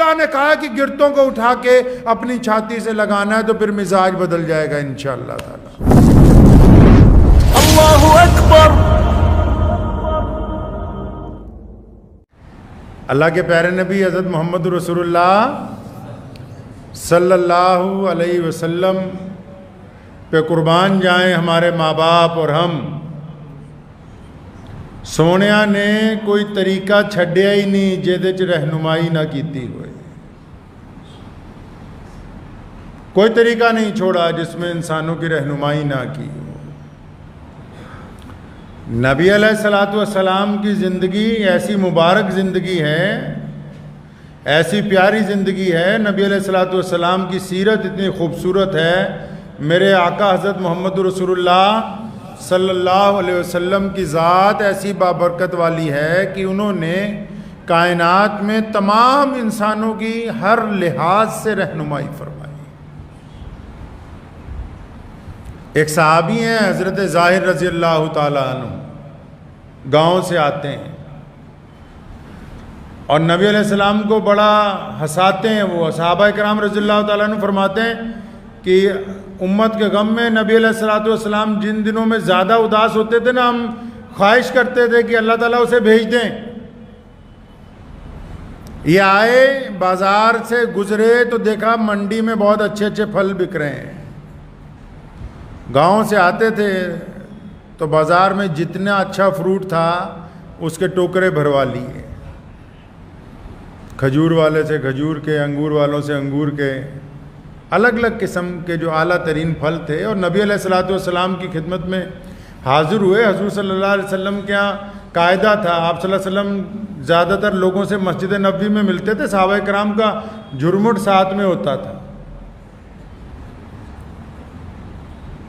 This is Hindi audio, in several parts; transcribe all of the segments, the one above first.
अल्लाह ने कहा कि गिरतों को उठा के अपनी छाती से लगाना है तो फिर मिजाज बदल जाएगा इंशाअल्लाह ताला। अल्लाहु अकबर। अल्लाह के प्यारे नबी हज़रत मोहम्मद रसूलुल्लाह सल्लल्लाहु अलैहि वसल्लम पे कुर्बान जाएं हमारे माँ बाप और हम। सोनिया ने कोई तरीका छड्डिया ही नहीं जिहदे च रहनुमाई ना कीती होए। कोई तरीका नहीं छोड़ा जिसमें इंसानों की रहनुमाई ना की हो। नबी अलैहिस्सलातु वस्सलाम की ज़िंदगी ऐसी मुबारक ज़िंदगी है, ऐसी प्यारी ज़िंदगी है। नबी अलैहिस्सलातु वस्सलाम की सीरत इतनी खूबसूरत है। मेरे आका हज़रत मोहम्मद रसूलुल्लाह सल्लल्लाहु अलैहि वसल्लम की ज़ात ऐसी बाबरकत वाली है कि उन्होंने कायनात में तमाम इंसानों की हर लिहाज से रहनुमाई फरमाई। एक सहाबी हैं हज़रत ज़ाहिर रज़ी अल्लाह ताला अन्हु, गाँव से आते हैं और नबी अलैहिस्सलाम को बड़ा हंसाते हैं। वो सहाबा इकराम रज़ी अल्लाह ताला अन्हु फरमाते हैं कि उम्मत के गम में नबी अलैहिस्सलातु वस्सलाम जिन दिनों में ज़्यादा उदास होते थे ना, हम ख्वाहिश करते थे कि अल्लाह ताला उसे भेज दें। ये आए, बाज़ार से गुजरे तो देखा मंडी में बहुत अच्छे अच्छे फल बिक रहे हैं। गांव से आते थे तो बाज़ार में जितना अच्छा फ्रूट था उसके टोकरे भरवा लिए। खजूर वाले से खजूर के, अंगूर वालों से अंगूर के, अलग अलग किस्म के जो आला तरीन फल थे। और नबी अलैहिस्सलातु वस्सलाम की खिदमत में हाज़िर हुए। हुज़ूर सल्लल्लाहु अलैहि वसल्लम के यहाँ कायदा था, आप सल्लल्लाहु अलैहि वसल्लम ज़्यादातर लोगों से मस्जिद नबवी में मिलते थे। सहाबा कराम का झुरमुट साथ में होता था।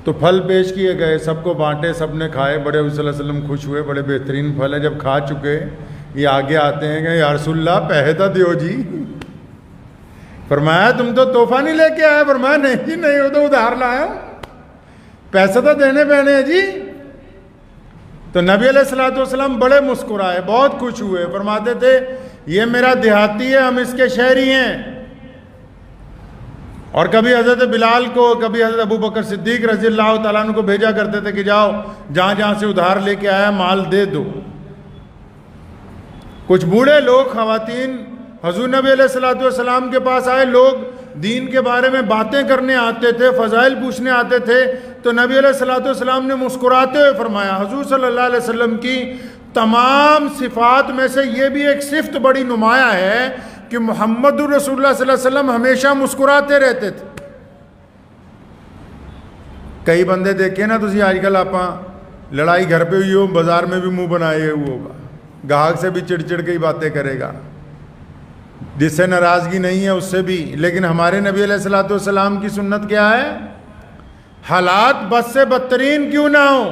तो फल पेश किए गए, सबको बांटे, सबने खाए। बड़े हुज़ूर सल्लल्लाहु अलैहि वसल्लम खुश हुए, बड़े बेहतरीन फल है। जब खा चुके ये आगे आते हैं कि या रसूलल्लाह पैसा दियो जी। फरमाया तुम तो तोहफा नहीं लेके आए। फरमाया नहीं जी नहीं, वो तो उधार लाया, पैसा तो देने पहने हैं जी। तो नबी अलैहिस्सलातु वस्सलाम बड़े मुस्कुराए, बहुत खुश हुए। फरमाते थे ये मेरा देहाती है, हम इसके शहरी हैं। और कभी हज़रत बिलाल को, कभी हज़रत अबू बकर सिद्दीक रज़ी अल्लाह तआला अन्हु को भेजा करते थे कि जाओ जहाँ जहाँ से उधार लेके आया माल दे दो। कुछ बूढ़े लोग, ख़वातीन हज़ूर नबी अलैहिस्सलातु वस्सलाम के पास आए। लोग दीन के बारे में बातें करने आते थे, फ़ज़ाइल पूछने आते थे। तो नबी अलैहिस्सलातु वस्सलाम ने मुस्कुराते हुए फरमाया, हज़ूर सल्लल्लाहु अलैहि वसल्लम की तमाम सिफ़ात में से ये भी एक सिफ़त बड़ी नुमाया है कि मोहम्मद रसूलुल्लाह सल्लल्लाहु अलैहि वसल्लम हमेशा मुस्कुराते रहते थे। कई बंदे देखे ना तुसी आजकल, आप लड़ाई घर पे हुई हो, बाजार में भी मुंह बनाए हुआ होगा, गाहक से भी चिड़चिड़ के ही बातें करेगा, जिससे नाराज़गी नहीं है उससे भी। लेकिन हमारे नबी अलैहिस्सलातु वस्सलाम की सुन्नत क्या है? हालात बद से बदतरीन क्यों ना हो,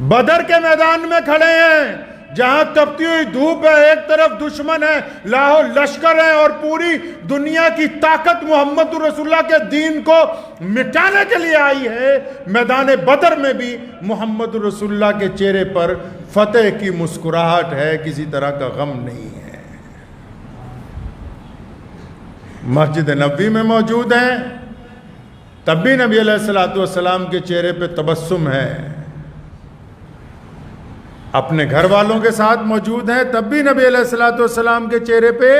बदर के मैदान में खड़े हैं जहां तपती हुई धूप है, एक तरफ दुश्मन है, लाखों लश्कर है और पूरी दुनिया की ताकत मोहम्मद रसूलुल्लाह के दीन को मिटाने के लिए आई है। मैदान बदर में भी मोहम्मद रसूलुल्लाह के चेहरे पर फतेह की मुस्कुराहट है, किसी तरह का गम नहीं है। मस्जिद नबवी में मौजूद हैं, तब भी नबी अलैहिस्सलातु वस्सलाम के चेहरे पे तबस्सुम है। अपने घर वालों के साथ मौजूद हैं, तब भी नबी अलैहिस्सलातु वस्सलाम के चेहरे पे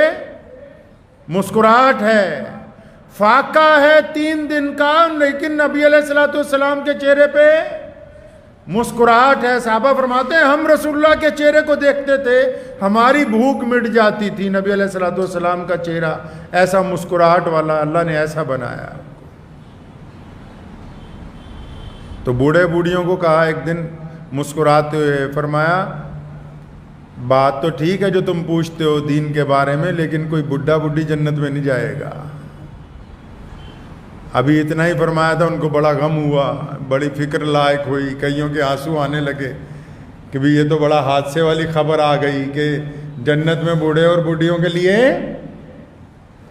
मुस्कुराहट है। फाका है 3 दिन का, लेकिन नबी अलैहिस्सलातु वस्सलाम के चेहरे पे मुस्कुराहट है। साहबा फरमाते हैं हम रसूलुल्लाह के चेहरे को देखते थे, हमारी भूख मिट जाती थी। नबी अलैहिस्सलातु वस्सलाम का चेहरा ऐसा मुस्कुराहट वाला अल्लाह ने ऐसा बनाया। तो बूढ़े बूढ़ियों को कहा एक दिन मुस्कुराते हुए, फरमाया बात तो ठीक है जो तुम पूछते हो दीन के बारे में, लेकिन कोई बुढ़ा बुढ़ी जन्नत में नहीं जाएगा। अभी इतना ही फरमाया था, उनको बड़ा गम हुआ, बड़ी फिक्र लायक हुई, कईयों के आंसू आने लगे कि भाई ये तो बड़ा हादसे वाली खबर आ गई कि जन्नत में बूढ़े और बूढ़ियों के लिए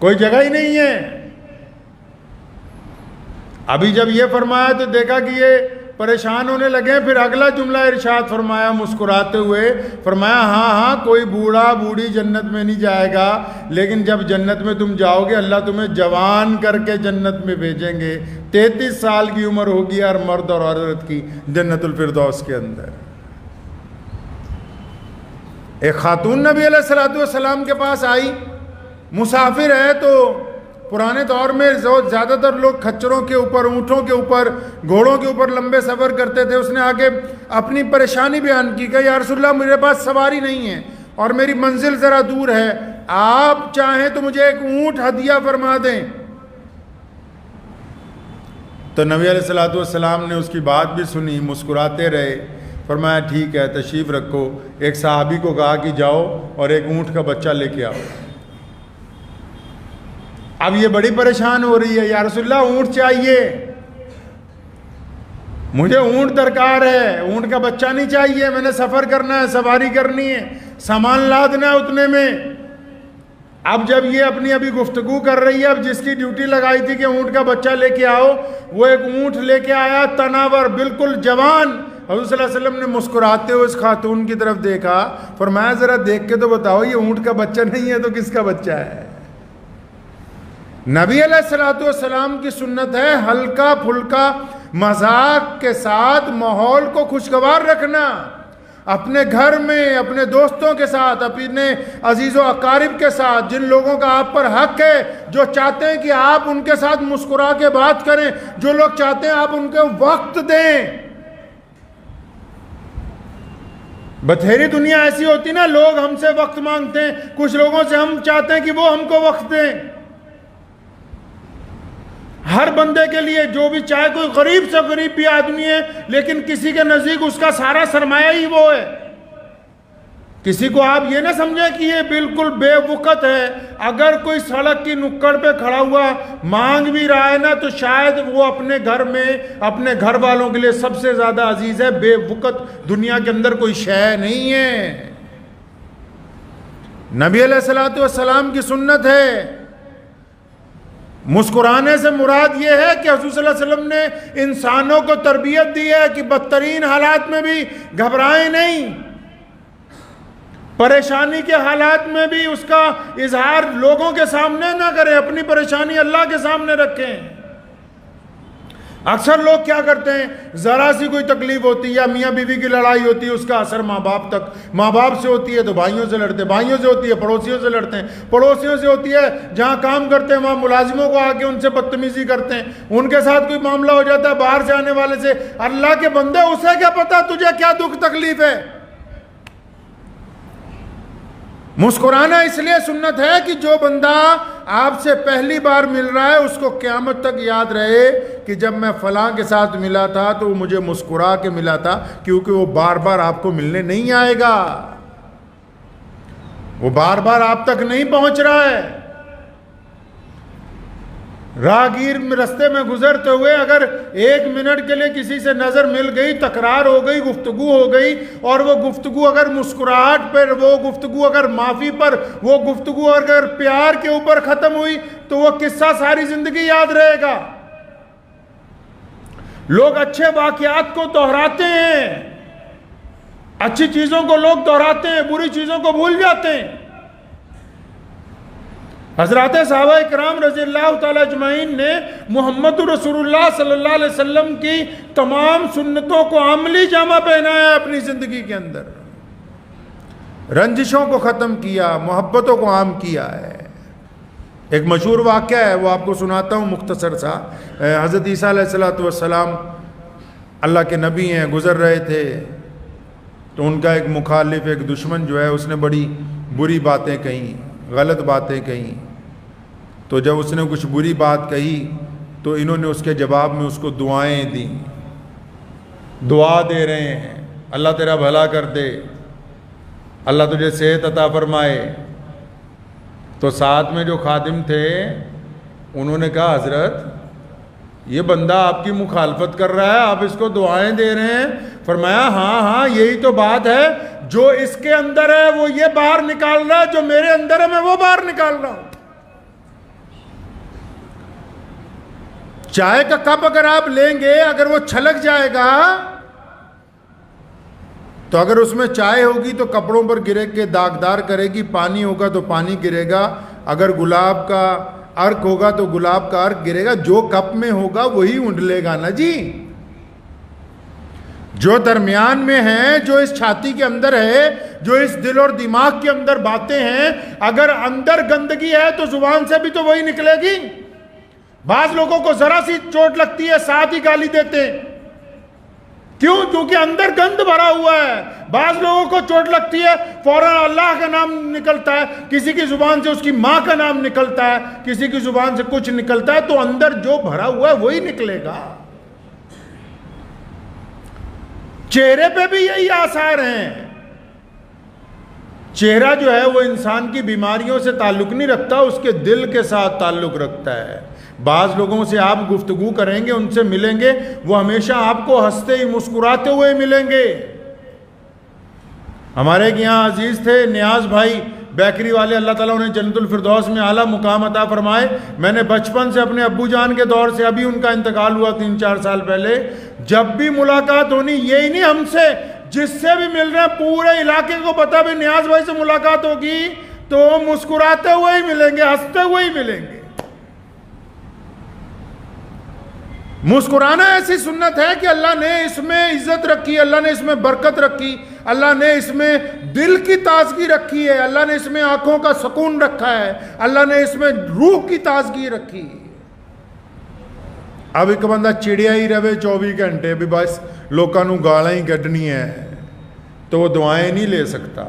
कोई जगह ही नहीं है। अभी जब ये फरमाया तो देखा कि ये परेशान होने लगे। फिर अगला जुमला इरशाद फरमाया मुस्कुराते हुए, फरमाया हाँ हाँ कोई बूढ़ा बूढ़ी जन्नत में नहीं जाएगा, लेकिन जब जन्नत में तुम जाओगे अल्लाह तुम्हें जवान करके जन्नत में भेजेंगे। 33 साल की उम्र होगी यार मर्द और औरत की जन्नतुल फिरदौस के अंदर। एक खातून नबी अलैहिस्सलातु वस्सलाम के पास आई, मुसाफिर है। तो पुराने दौर में ज़्यादातर लोग खच्चरों के ऊपर, ऊँटों के ऊपर, घोड़ों के ऊपर लंबे सफ़र करते थे। उसने आगे अपनी परेशानी बयान की कि या रसूलल्लाह मेरे पास सवारी नहीं है और मेरी मंजिल ज़रा दूर है, आप चाहें तो मुझे एक ऊँट हदिया फरमा दें। तो नबी अलैहिस्सलातु वस्सलाम ने उसकी बात भी सुनी, मुस्कुराते रहे, फरमाया ठीक है तशरीफ़ रखो। एक सहाबी को कहा कि जाओ और एक ऊँट का बच्चा लेके आओ। अब ये बड़ी परेशान हो रही है, या रसूलल्लाह ऊँट चाहिए, मुझे ऊँट दरकार है, ऊँट का बच्चा नहीं चाहिए, मैंने सफ़र करना है, सवारी करनी है, सामान लादना है उतने में। अब जब ये अपनी अभी गुफ्तगू कर रही है, अब जिसकी ड्यूटी लगाई थी कि ऊँट का बच्चा लेके आओ, वो एक ऊँट लेके आया, तनावर, बिल्कुल जवान। हज़रत सल्लल्लाहु अलैहि वसल्लम ने मुस्कुराते हुए उस खातून की तरफ देखा, फरमाया ज़रा देख के तो बताओ ये ऊँट का बच्चा नहीं है तो किसका बच्चा है? नबी अलैहिस्सलातु वस्सलाम की सुन्नत है हल्का फुल्का मजाक के साथ माहौल को खुशगवार रखना। अपने घर में, अपने दोस्तों के साथ, अपने अजीज़ो अकारिब के साथ, जिन लोगों का आप पर हक है, जो चाहते हैं कि आप उनके साथ मुस्कुरा के बात करें, जो लोग चाहते हैं आप उनको वक्त दें। बथेरी दुनिया ऐसी होती ना, लोग हमसे वक्त मांगते हैं, कुछ लोगों से हम चाहते हैं कि वो हमको वक्त दें। हर बंदे के लिए, जो भी चाहे, कोई गरीब से गरीब भी आदमी है लेकिन किसी के नज़दीक उसका सारा सरमाया ही वो है। किसी को आप ये ना समझें कि ये बिल्कुल बेवकूफ़ है। अगर कोई सड़क की नुक्कड़ पे खड़ा हुआ मांग भी रहा है ना, तो शायद वो अपने घर में, अपने घर वालों के लिए सबसे ज़्यादा अजीज़ है। बेवकूफ़ दुनिया के अंदर कोई शय नहीं है। नबी अलैहिस्सलातु वस्सलाम की सुन्नत है। मुस्कुराने से मुराद ये है कि हुज़ूर सल्लल्लाहु अलैहि वसल्लम ने इंसानों को तरबियत दी है कि बदतरीन हालात में भी घबराएं नहीं, परेशानी के हालात में भी उसका इजहार लोगों के सामने ना करें, अपनी परेशानी अल्लाह के सामने रखें। अक्सर लोग क्या करते हैं, ज़रा सी कोई तकलीफ होती है या मियाँ बीवी की लड़ाई होती है, उसका असर माँ बाप तक, माँ बाप से होती है तो भाइयों से लड़ते हैं, भाइयों से होती है पड़ोसियों से लड़ते हैं, पड़ोसियों से होती है जहाँ काम करते हैं वहाँ मुलाजिमों को आके उनसे बदतमीजी करते हैं, उनके साथ कोई मामला हो जाता है बाहर से आने वाले से। अल्लाह के बंदे, उसे क्या पता तुझे क्या दुख तकलीफ है। मुस्कुराना इसलिए सुन्नत है कि जो बंदा आपसे पहली बार मिल रहा है उसको क़यामत तक याद रहे कि जब मैं फलां के साथ मिला था तो वो मुझे मुस्कुरा के मिला था, क्योंकि वो बार बार आपको मिलने नहीं आएगा, वो बार बार आप तक नहीं पहुंच रहा है। राहगीर रास्ते में गुजरते हुए अगर 1 मिनट के लिए किसी से नज़र मिल गई, तकरार हो गई, गुफ्तगू हो गई, और वो गुफ्तगू अगर मुस्कुराहट पर, वो गुफ्तगू अगर माफ़ी पर, वो गुफ्तगू अगर प्यार के ऊपर ख़त्म हुई, तो वो किस्सा सारी ज़िंदगी याद रहेगा। लोग अच्छे वाक़यात को दोहराते हैं, अच्छी चीज़ों को लोग दोहराते हैं, बुरी चीज़ों को भूल जाते हैं। हज़रात सहाबा इकराम रज़ियल्लाहु ताला अजमईन ने मोहम्मद रसूलुल्लाह सल्लल्लाहु अलैहि वसल्लम की तमाम सुन्नतों को अमली जामा पहनाया है अपनी ज़िंदगी के अंदर, रंजिशों को ख़त्म किया, मोहब्बतों को आम किया है। एक मशहूर वाक़या है, वो आपको सुनाता हूँ मुख्तसर सा। हज़रत ईसा अलैहिस्सलातु वस्सलाम अल्लाह के नबी हैं, गुज़र रहे थे, तो उनका एक मुखालिफ, एक दुश्मन जो है, उसने बड़ी बुरी बातें कही, गलत बातें कही। तो जब उसने कुछ बुरी बात कही तो इन्होंने उसके जवाब में उसको दुआएं दी, दुआ दे रहे हैं, अल्लाह तेरा भला कर दे, अल्लाह तुझे सेहत अता फरमाए। तो साथ में जो खादिम थे उन्होंने कहा, हज़रत ये बंदा आपकी मुखालफत कर रहा है, आप इसको दुआएं दे रहे हैं। फरमाया हाँ हाँ यही तो बात है, जो इसके अंदर है वो ये बाहर निकाल रहा है, जो मेरे अंदर है मैं वो बाहर निकाल रहा हूं। चाय का कप अगर आप लेंगे, अगर वो छलक जाएगा तो अगर उसमें चाय होगी तो कपड़ों पर गिरे के दागदार करेगी, पानी होगा तो पानी गिरेगा, अगर गुलाब का अर्क होगा तो गुलाब का अर्क गिरेगा, जो कप में होगा वही उंडलेगा ना जी। जो दरमियान में है, जो इस छाती के अंदर है, जो इस दिल और दिमाग के अंदर बातें हैं, अगर अंदर गंदगी है तो जुबान से भी तो वही निकलेगी। बाज लोगों को जरा सी चोट लगती है साथ ही गाली देते हैं, क्यों? क्योंकि अंदर गंद भरा हुआ है। बाज लोगों को चोट लगती है फौरन अल्लाह का नाम निकलता है, किसी की जुबान से उसकी मां का नाम निकलता है, किसी की जुबान से कुछ निकलता है, तो अंदर जो भरा हुआ है वही निकलेगा। चेहरे पे भी यही आसार हैं। चेहरा जो है वो इंसान की बीमारियों से ताल्लुक नहीं रखता, उसके दिल के साथ ताल्लुक रखता है। बाज लोगों से आप गुफ्तगू करेंगे, उनसे मिलेंगे, वो हमेशा आपको हंसते ही मुस्कुराते हुए मिलेंगे। हमारे यहाँ अजीज थे नियाज भाई बेकरी वाले, अल्लाह ताला उन्हें जन्नतुल फिरदौस में आला मुकाम अता फरमाए। मैंने बचपन से अपने अब्बू जान के दौर से, अभी उनका इंतकाल हुआ 3-4 साल पहले, जब भी मुलाकात होनी, यही नहीं हमसे, जिससे भी मिल रहे हैं पूरे इलाके को पता भी नियाज भाई से मुलाकात होगी तो मुस्कुराते हुए ही मिलेंगे, हंसते हुए ही मिलेंगे। मुस्कुराना ऐसी सुन्नत है कि अल्लाह ने इसमें इज्जत रखी, अल्लाह ने इसमें बरकत रखी, अल्लाह ने इसमें दिल की ताजगी रखी है, अल्लाह ने इसमें आंखों का सुकून रखा है, अल्लाह ने इसमें रूह की ताजगी रखी। अब एक बंदा चिड़िया ही रहे 24 घंटे भी बस लोगों को गालां ही कढ़नी है, तो वो दुआएं नहीं ले सकता,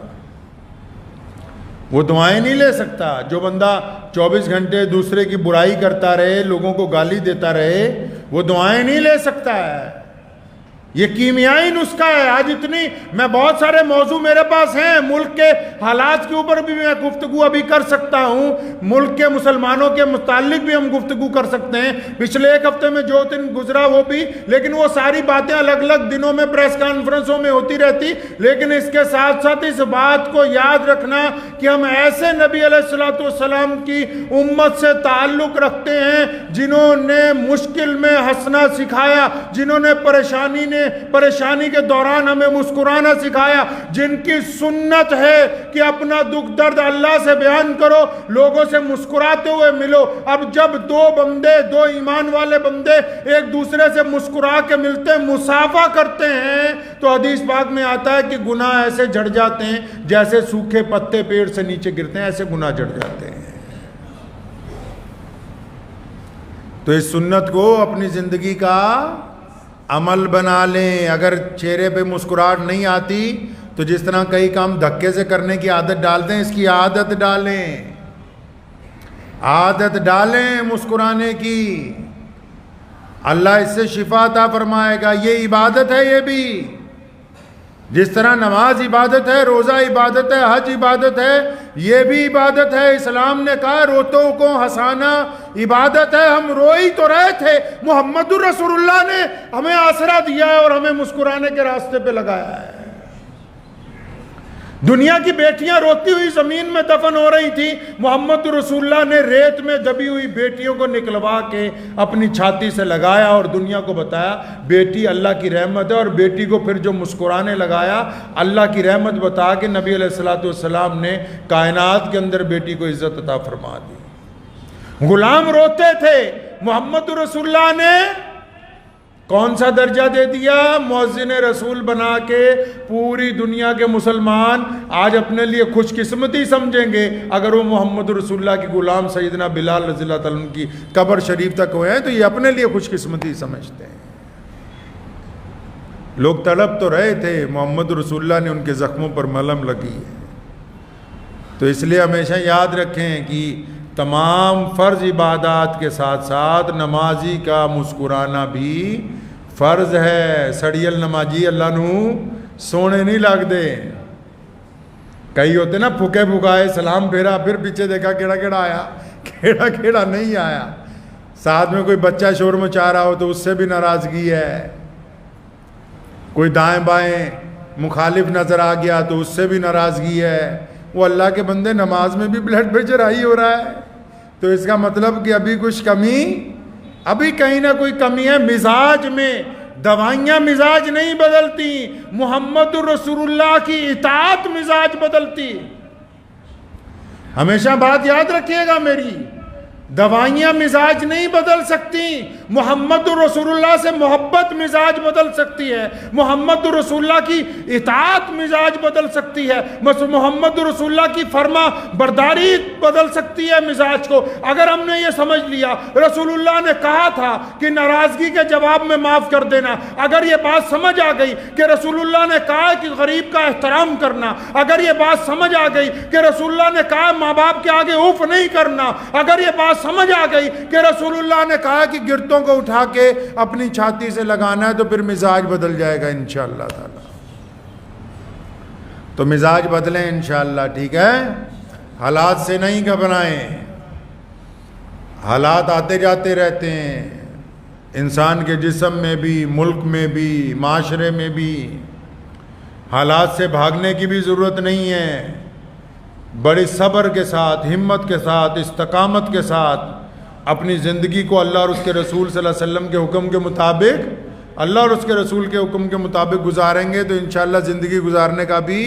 वो दुआएं नहीं ले सकता। जो बंदा 24 घंटे दूसरे की बुराई करता रहे, लोगों को गाली देता रहे, वो दुआएं नहीं ले सकता है। ये कीमियाई नुस्खा है। आज इतनी, मैं बहुत सारे मौजू मेरे पास हैं, मुल्क के हालात के ऊपर भी मैं गुफ्तगू अभी कर सकता हूँ, मुल्क के मुसलमानों के मुतालिक भी हम गुफ्तगू कर सकते हैं। पिछले एक हफ्ते में जो दिन गुजरा वो भी, लेकिन वो सारी बातें अलग अलग दिनों में प्रेस कॉन्फ्रेंसों में होती रहती। लेकिन इसके साथ साथ इस बात को याद रखना कि हम ऐसे नबी अलैहिस्सलाम की उम्मत से ताल्लुक रखते हैं जिन्होंने मुश्किल में हंसना सिखाया, जिन्होंने परेशानी के दौरान हमें मुस्कुराना सिखाया, जिनकी सुन्नत है कि अपना दुख दर्द अल्लाह से बयान करो, लोगों से मुस्कुराते हुए मिलो। अब जब दो ईमान वाले बंदे एक दूसरे से मुस्कुरा के मिलते, मुसाफा करते हैं, तो हदीस पाक में आता है कि गुनाह ऐसे झड़ जाते हैं जैसे सूखे पत्ते पेड़ से नीचे गिरते हैं, ऐसे गुनाह झड़ जाते हैं। तो इस सुन्नत को अपनी जिंदगी का अमल बना लें। अगर चेहरे पे मुस्कुराहट नहीं आती तो जिस तरह कई काम धक्के से करने की आदत डालते हैं, इसकी आदत डालें, आदत डालें मुस्कुराने की। अल्लाह इससे शिफा अता फरमाएगा। ये इबादत है, ये भी जिस तरह नमाज इबादत है, रोज़ा इबादत है, हज इबादत है, ये भी इबादत है। इस्लाम ने कहा रोतों को हंसाना इबादत है। हम रो ही तो रहे थे, मुहम्मदुर रसूलुल्लाह ने हमें आसरा दिया है और हमें मुस्कुराने के रास्ते पे लगाया है। दुनिया की बेटियां रोती हुई जमीन में दफन हो रही थी, मोहम्मद रसूलुल्लाह ने रेत में दबी हुई बेटियों को निकलवा के अपनी छाती से लगाया और दुनिया को बताया बेटी अल्लाह की रहमत है। और बेटी को फिर जो मुस्कुराने लगाया, अल्लाह की रहमत बता के नबी अलैहिस्सलाम ने कायनात के अंदर बेटी को इज्जत अता फरमा दी। गुलाम रोते थे, मोहम्मद रसूलुल्लाह ने कौन सा दर्जा दे दिया? मुअज्जिन रसूल बना के पूरी दुनिया के मुसलमान आज अपने लिए खुशकिस्मती समझेंगे अगर वो मोहम्मद रसूलुल्लाह के गुलाम सैयदना बिलाल रज़ियल्लाहु ताला अन्हु की कब्र शरीफ तक हुए हैं, तो ये अपने लिए खुशकिस्मती समझते हैं। लोग तड़प तो रहे थे, मोहम्मद रसूलुल्लाह ने उनके ज़ख्मों पर मलहम लगी है। तो इसलिए हमेशा याद रखें कि तमाम फ़र्ज़ इबादात के साथ साथ नमाजी का मुस्कुराना भी फ़र्ज़ है। सड़ियल नमाजी अल्लाह नू सोने नहीं लगते। कई होते ना फुके फुकाए, सलाम फेरा, फिर पीछे देखा केड़ा केड़ा आया, केड़ा केड़ा नहीं आया। साथ में कोई बच्चा शोर मचा रहा हो तो उससे भी नाराज़गी है। कोई दाएं बाएं मुखालिफ नज़र आ गया तो उससे भी नाराज़गी है। वो अल्लाह के बंदे नमाज में भी ब्लड प्रेशर हाई हो रहा है, तो इसका मतलब कि अभी कुछ कमी अभी कहीं ना कोई कमी है मिजाज में। दवाइयां मिजाज नहीं बदलती, मोहम्मद रसूलुल्लाह की इताअत मिजाज बदलती। हमेशा बात याद रखिएगा मेरी, दवाइयां मिजाज नहीं बदल सकती, मोहम्मद रसूलुल्लाह से मोहब्बत मिजाज बदल सकती है, मोहम्मद रसूलुल्लाह की इताअत मिजाज बदल सकती है, मोहम्मद रसूलुल्लाह की फर्मा बरदारी बदल सकती है मिजाज को। अगर हमने ये समझ लिया रसूलुल्लाह ने कहा था कि नाराजगी के जवाब में माफ कर देना, अगर ये बात समझ आ गई कि रसूलुल्लाह ने कहा कि गरीब का एहतराम करना, अगर ये बात समझ आ गई कि रसूलुल्लाह ने कहा माँ बाप के आगे उफ नहीं करना, अगर ये बात समझ आ गई कि रसूलुल्लाह ने कहा कि गिरतों को उठा के अपनी छाती से लगाना है, तो फिर मिजाज बदल जाएगा इंशाअल्लाह ताला। तो मिजाज बदलें इंशाअल्लाह, ठीक है। हालात से नहीं घबराएं, हालात आते जाते रहते हैं, इंसान के जिस्म में भी, मुल्क में भी, माशरे में भी। हालात से भागने की भी ज़रूरत नहीं है। बड़ी सब्र के साथ, हिम्मत के साथ, इस्तकामत के साथ अपनी ज़िंदगी को अल्लाह और उसके रसूल सल्लल्लाहु अलैहि वसल्लम के हुक्म के मुताबिक, अल्लाह और उसके रसूल के हुक्म के मुताबिक गुजारेंगे तो इंशाअल्लाह ज़िंदगी गुजारने का भी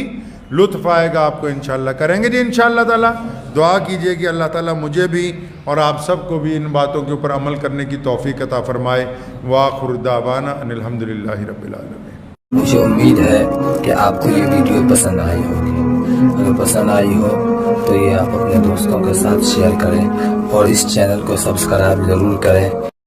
लुत्फ़ आएगा आपको इंशाअल्लाह। करेंगे जी इंशाअल्लाह ताला। दुआ कीजिए कि अल्लाह ताला मुझे भी और आप सबको भी इन बातों के ऊपर अमल करने की तौफ़ीक़ अता फ़रमाए। वाखिर दावाना अनिल हम्दुलिल्लाहि रब्बिल आलमीन। मुझे उम्मीद है कि आपको ये वीडियो पसंद आई होगी। अगर पसंद आई हो तो ये आप अपने दोस्तों के साथ शेयर करें और इस चैनल को सब्सक्राइब ज़रूर करें।